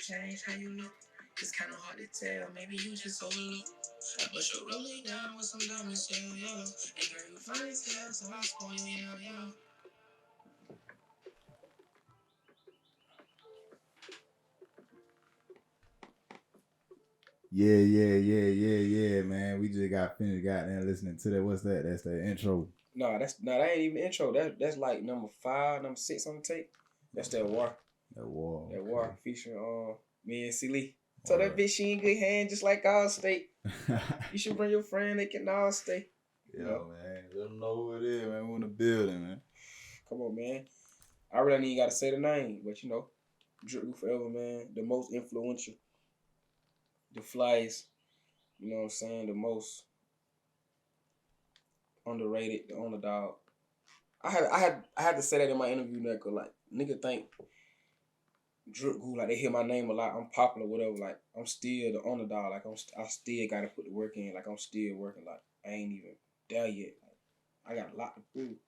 change how you look. It's kind of hard to tell. Maybe you just overlook. But you're rolling down with some diamonds, yeah. And girl, you fine as hell, so I'm spoil you, yeah. Yeah, man. We just got finished goddamn listening to that. What's that? That's the intro. No, that ain't even intro. That's like number 5, number 6 on the tape. That's that war. That war. That war featuring me and C. Lee. So that bitch, she in good hands, just like Allstate. You should bring your friend, they can all stay. Yo, man. Let them know who it is, man. We're in the building, man. Come on, man. I really ain't even got to say the name, but DripGooForever, man. The most influential. The flyest. You know what I'm saying? The most underrated, the underdog. I had to say that in my interview, cause like nigga think DripGoo, like they hear my name a lot. I'm popular, whatever. Like I'm still the underdog. Like I still gotta put the work in. Like I'm still working. Like I ain't even there yet. Like, I got a lot to prove.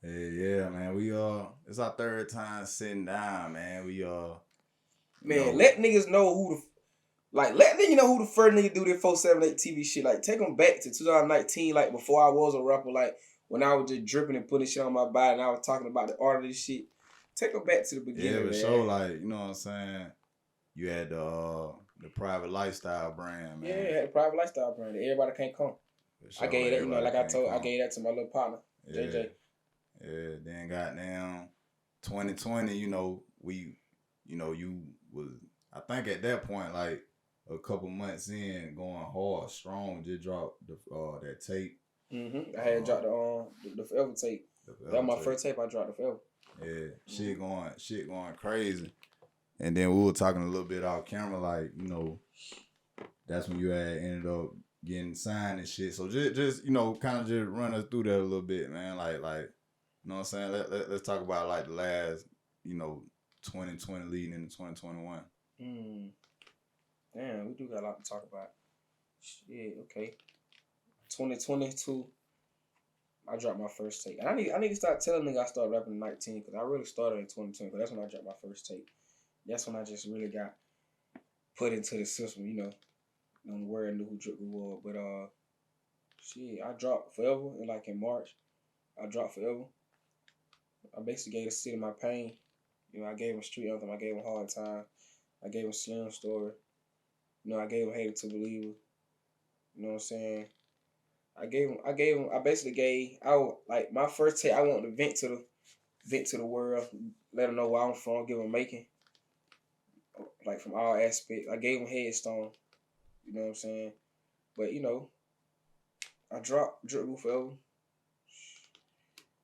Yeah, man. We it's our third time sitting down, man. Man, let niggas know let niggas know who the first nigga do this 478 TV shit. Like take them back to 2019, like before I was a rapper. Like when I was just dripping and putting shit on my body, and I was talking about the art of this shit. Take them back to the beginning. Yeah, but man. show like you know what I'm saying. You had the private lifestyle brand, man. Yeah, I had the private lifestyle brand. Everybody can't come. Sure, I gave that, like I told, I gave that to my little partner, JJ. Yeah, then goddamn 2020, you was, I think at that point, like a couple months in, going hard, strong, just dropped that tape. I had dropped the Forever tape. That was my first tape I dropped, the Forever. Yeah, shit going crazy. And then we were talking a little bit off camera, like, that's when you had ended up getting signed and shit. So just kind of just run us through that a little bit, man. Like, you know what I'm saying? Let's talk about like the last, 2020 leading into 2021. Damn, we do got a lot to talk about. Shit, okay. 2022, I dropped my first tape. And I need to start telling niggas I started rapping in 19, because I really started in 2020, because that's when I dropped my first tape. That's when I just really got put into the system, the world knew who DripGoo was. But shit, I dropped Forever in March. I dropped Forever. I basically gave the city my pain. I gave him Street Anthem. I gave him Hard Time. I gave him Slim Story. I gave him Hated to Believer. You know what I'm saying? My first take, I wanted to vent to the world, let them know where I'm from, give them making. Like from all aspects. I gave him Headstone. You know what I'm saying? But I dropped DripGooForever.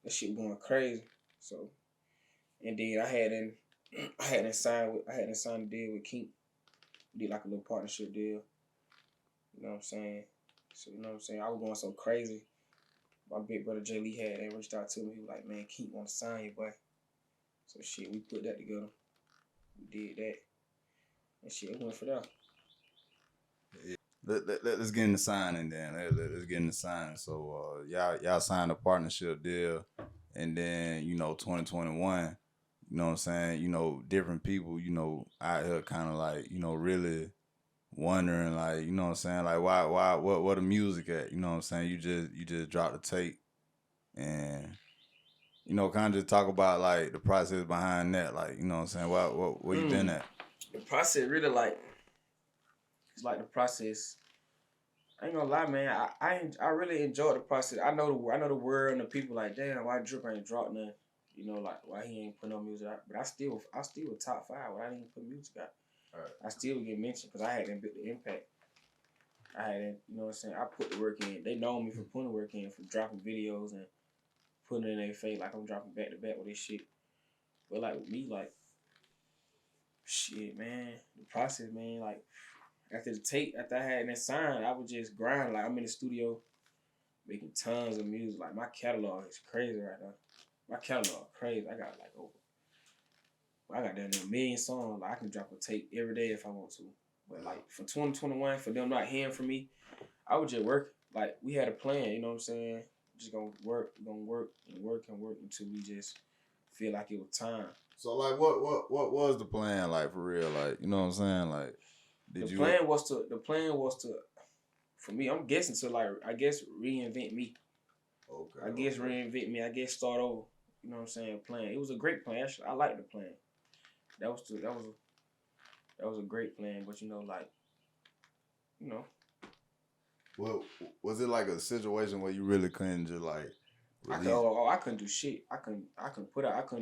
That shit going crazy. So, and then I had signed a deal with Keith. We did like a little partnership deal. You know what I'm saying? So I was going so crazy. My big brother Jay Lee had reached out to me. He was like, "Man, Keith want to sign you, boy." So shit, we put that together. We did that. And shit, it went for that. Let's get in the signing then. Let's get in the signing. So y'all signed a partnership deal, and then 2021. You know what I'm saying? Different people. Out here kind of like really wondering like you know what I'm saying like why what the music at? You know what I'm saying? You just dropped the tape, and kind of just talk about like the process behind that. Like you know what I'm saying? Where you been at? The process really it's like the process. I ain't gonna lie, man. I really enjoyed the process. I know the world and the people like, damn, why Drip ain't dropped nothing? Like why he ain't put no music out. But I still was top 5 when I didn't even put music out. Right. I still get mentioned because I had the impact. I had, you know what I'm saying? I put the work in. They know me for putting the work in, for dropping videos and putting it in their face like I'm dropping back to back with this shit. But like with me, like shit, man, the process, man, like. After the tape, after I had that sign, I would just grind. Like, I'm in the studio making tons of music. Like, my catalog is crazy right now. My catalog crazy. I got down there 1 million songs. Like, I can drop a tape every day if I want to. But, like, for 2021, for them not hearing from me, I would just work. Like, we had a plan, you know what I'm saying? Just gonna work and work and work until we just feel like it was time. So like, what was the plan like for real? Like, you know what I'm saying? Like, the plan was to, for me, I'm guessing to like, I guess reinvent me. Okay. I guess reinvent me. I guess start over. You know what I'm saying? Plan. It was a great plan. Actually, I liked the plan. That was a great plan. But you know, like, you know, well, was it like a situation where you really couldn't just like release? I couldn't do shit. I couldn't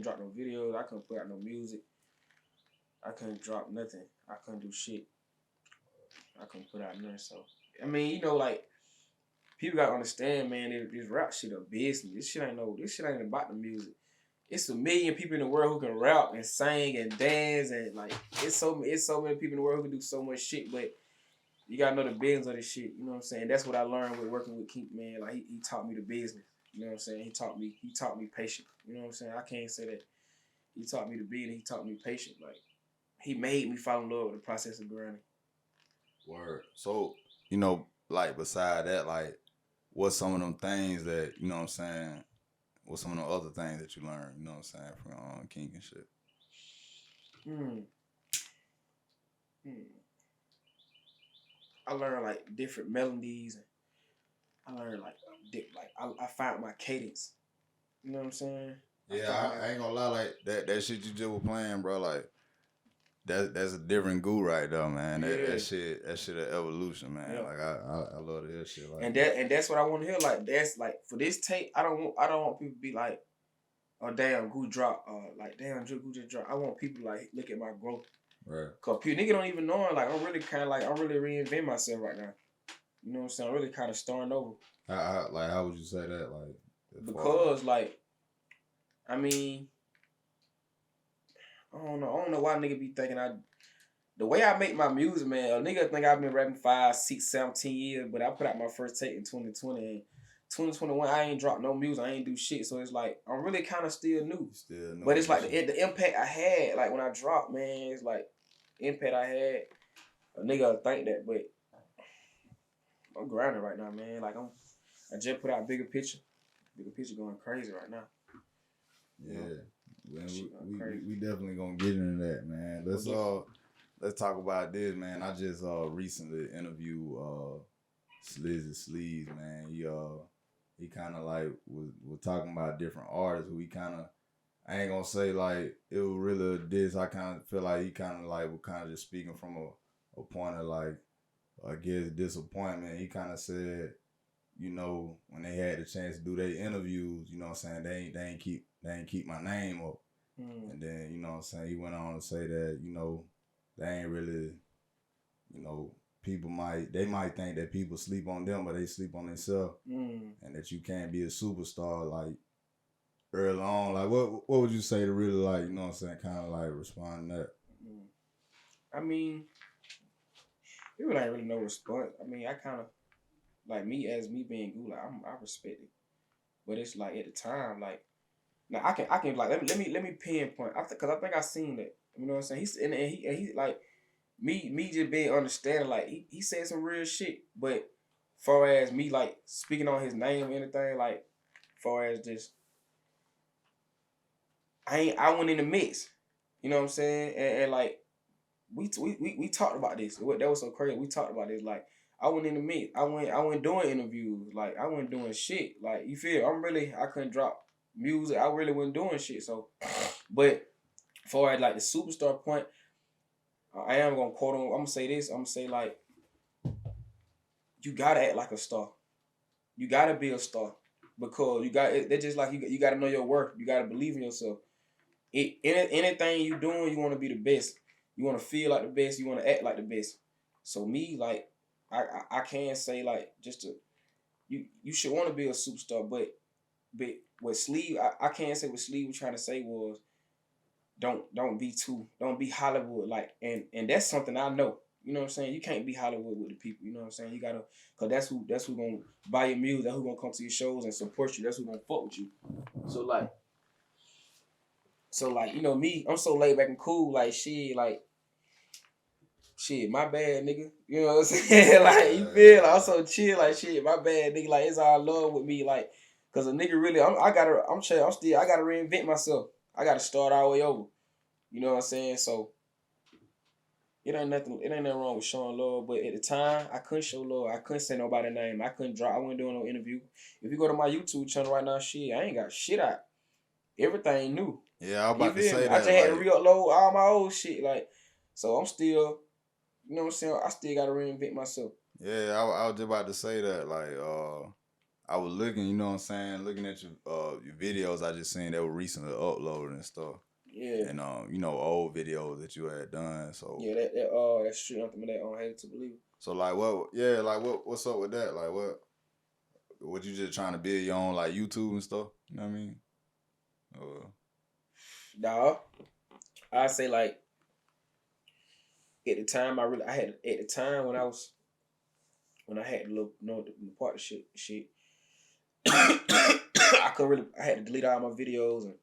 drop no videos. I couldn't put out no music. I couldn't drop nothing. I couldn't do shit. I couldn't put out nothing. So I mean, you know, like, people gotta understand, man. This rap shit a business. This shit ain't about the music. It's a million people in the world who can rap and sing and dance and like it's so many people in the world who can do so much shit, but you gotta know the business of this shit. You know what I'm saying? That's what I learned with working with Keith, man. Like he taught me the business. You know what I'm saying? He taught me patience. You know what I'm saying? I can't say that he taught me the business. He taught me patience. Like he made me fall in love with the process of grinding. Word. So, you know, like beside that, like, what's some of them things that, you know what I'm saying? What's some of the other things that you learned, you know what I'm saying, from King and shit? I learned like different melodies. And I learned like I found my cadence. You know what I'm saying? Yeah, I ain't gonna lie, like that shit you just were playing, bro. Like that's a different goo right there, man. That shit an evolution, man. Like I love that shit. Like and that's what I want to hear. Like that's like for this tape, I don't want people to be like, oh damn, Goo drop, like damn, Goo just drop. I want people to like look at my growth. Right. Cause people nigga don't even know it. Like I'm really reinventing myself right now. You know what I'm saying? I'm really kind of starting over. How would you say that? Like because like, I mean, I don't know why nigga be thinking the way I make my music, man, a nigga think I've been rapping 5, 6, 17 years, but I put out my first tape in 2020 and 2021 I ain't dropped no music, I ain't do shit, so it's like I'm really kind of still new. But it's like the impact I had, like when I dropped, man, it's like impact I had. A nigga think that, but I'm grinding right now, man. Like I just put out bigger picture going crazy right now. Yeah. Man, we definitely gonna get into that, man. Let's talk about this, man. I just recently interviewed Slizzy Sleeves, man. He kind of like was talking about different artists who he kind of, I ain't gonna say like it was really a diss. I kind of feel like he kind of like was kind of just speaking from a point of like, I guess, disappointment. He kind of said, you know, when they had the chance to do their interviews, you know what I'm saying, they ain't keep my name up. And then, you know what I'm saying, he went on to say that, you know, they ain't really, you know, they might think that people sleep on them, but they sleep on themselves. And that you can't be a superstar like early on. Like what would you say to really, like, you know what I'm saying, kind of like respond to that? I mean, people ain't really no response. I mean, I kind of like me being Goo, like I respect it, but it's like at the time, like now I can like let me pinpoint. Because I think I seen that. You know what I'm saying? He's and he like me just being understanding. Like he said some real shit, but far as me like speaking on his name or anything, like far as just I went in the mix. You know what I'm saying? And like we talked about this. That was so crazy. We talked about this. Like I went in the mix. I went doing interviews. Like I went doing shit. Like you feel? I couldn't drop music. I really wasn't doing shit. So, but for at like the superstar point, I am gonna quote him. I'm gonna say this. I'm gonna say like, you gotta act like a star. You gotta be a star because they're just like you gotta know your worth. You gotta believe in yourself. Anything you doing, you want to be the best. You want to feel like the best. You want to act like the best. So me, like, I can't say like just to you should want to be a superstar, but what Sleeve I can't say what Sleeve was trying to say was don't be Hollywood like and that's something I know. You know what I'm saying? You can't be Hollywood with the people. You know what I'm saying? You gotta, cause that's who gonna buy your music. That's who gonna come to your shows and support you. That's who gonna fuck with you. So like, you know me, I'm so laid back and cool. Like shit, my bad, nigga. You know what I'm saying? Like you feel like I'm so chill. Like shit, my bad, nigga. Like it's all love with me. Like, cause a nigga really, I gotta reinvent myself. I gotta start all the way over. You know what I'm saying? So it ain't nothing wrong with showing love, but at the time I couldn't show love. I couldn't say nobody's name. I wasn't doing no interview. If you go to my YouTube channel right now, shit, I ain't got shit out. Everything new. Yeah, I was about to say that. I just had to re-upload all my old shit. Like, so I'm still, you know what I'm saying? I still gotta reinvent myself. Yeah, I was just about to say that. Like, I was looking, you know what I'm saying, looking at your videos I just seen that were recently uploaded and stuff. Yeah. And you know, old videos that you had done. So yeah, that Street Anthem that on Hate to Believe. So like what's up with that? Like what you just trying to build your own like YouTube and stuff? You know what I mean? Dawg, I say like at the time when I had the little partnership shit, I had to delete all my videos and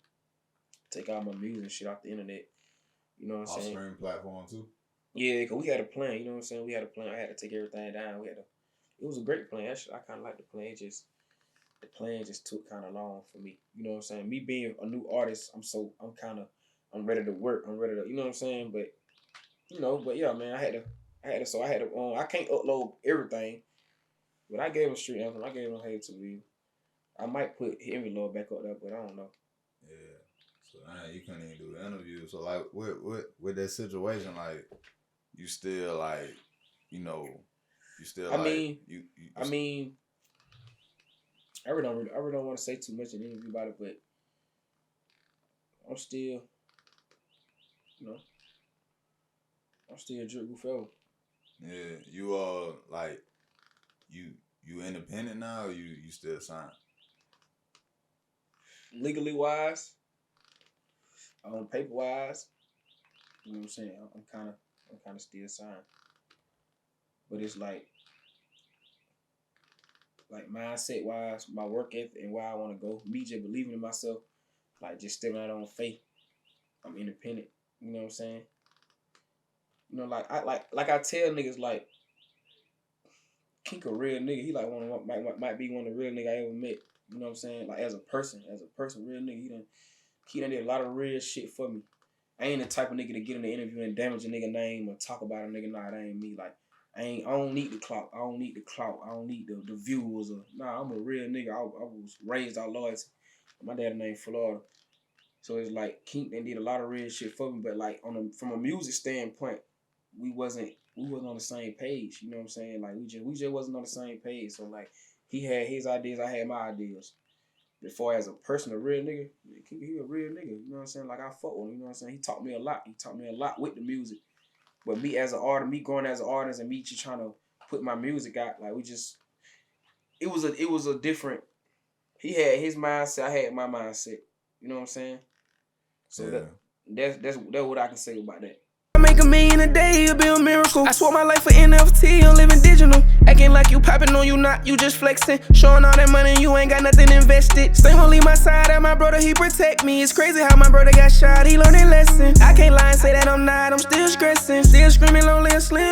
take all my music and shit off the internet. You know what I'm saying? Streaming platform too. Yeah, cause we had a plan. You know what I'm saying? We had a plan. I had to take everything down. It was a great plan. I kind of liked the plan. The plan just took kind of long for me. You know what I'm saying? Me being a new artist, I'm ready to work. I'm ready to, you know what I'm saying? But yeah, man, I can't upload everything. But I gave him Street Anthem. I gave him Hate to Believe. I might put Henry Lord back up there, but I don't know. Yeah. So you couldn't even do the interview. So like with that situation, like you still like, you know, you still I really don't want to say too much in the interview about it, but I'm still, I'm still DripGooForever. Yeah, you like you independent now, or you still signed? Legally wise, paper wise, you know what I'm saying? I'm kind of still signed, but it's like mindset wise, my work ethic and where I want to go, me just believing in myself, like just stepping out on faith. I'm independent. You know what I'm saying? You know, like I tell niggas, like Kink a real nigga. He like might be one of the real niggas I ever met. You know what I'm saying? Like as a person, real nigga. He done did a lot of real shit for me. I ain't the type of nigga to get in the interview and damage a nigga name or talk about a nigga. Nah, that ain't me. Like I don't need the clout. I don't need the views. I'm a real nigga. I was raised out loyalty. My dad named Florida. So it's like Kink did a lot of real shit for me, but like from a music standpoint, we wasn't on the same page. You know what I'm saying? Like we just wasn't on the same page. So like he had his ideas, I had my ideas. Before as a person, a real nigga, he a real nigga. You know what I'm saying? Like I fuck with him. You know what I'm saying? He taught me a lot. He taught me a lot with the music. But me as an artist, me growing as an artist, and me just trying to put my music out, like it was a different. He had his mindset, I had my mindset. You know what I'm saying? So yeah. That's what I can say about that. I make $1 million a day, it'll be a miracle. I swap my life for NFT, I'm living digital. Acting like you poppin', no you not, you just flexing. Showing all that money, you ain't got nothing invested. Same won't leave my side, and my brother, he protect me. It's crazy how my brother got shot, he learned a lesson. I can't lie and say that I'm not, I'm still stressing. Still screaming lonely and slim.